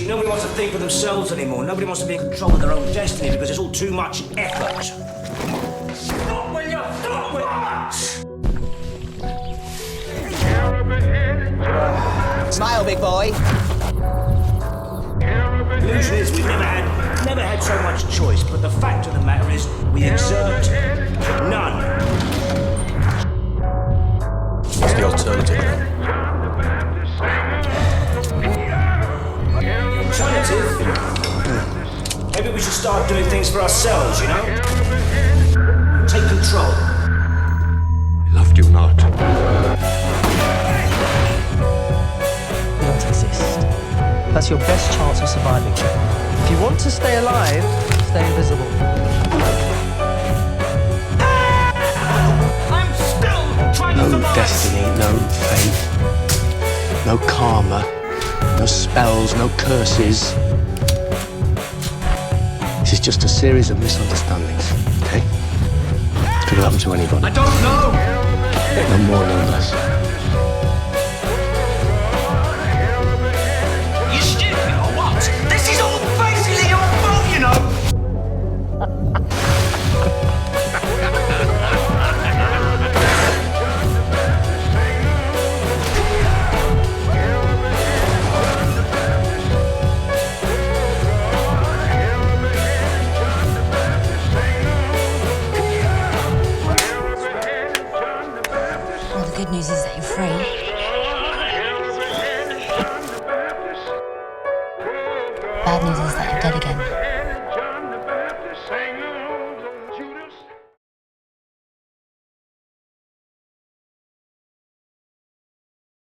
Nobody wants to think for themselves anymore. Nobody wants to be in control of their own destiny because it's all too much effort. Stop when you stop with Smile, big boy. The illusion is we've never had so much choice, but the fact of the matter is we exert none. What's the alternative? Alternative? Maybe we should start doing things for ourselves, you know? Take control. I loved you not. You don't exist. That's your best chance of surviving. If you want to stay alive, stay invisible. I'm still trying to No survive. destiny, no fate, no karma, no spells, no curses. This is just a series of misunderstandings, okay? Could have happened to anybody. I don't know. No more, no less. You stupid or what? This is all basically your fault, you know. Well, the good news is that you're free. Bad news is that you're dead again.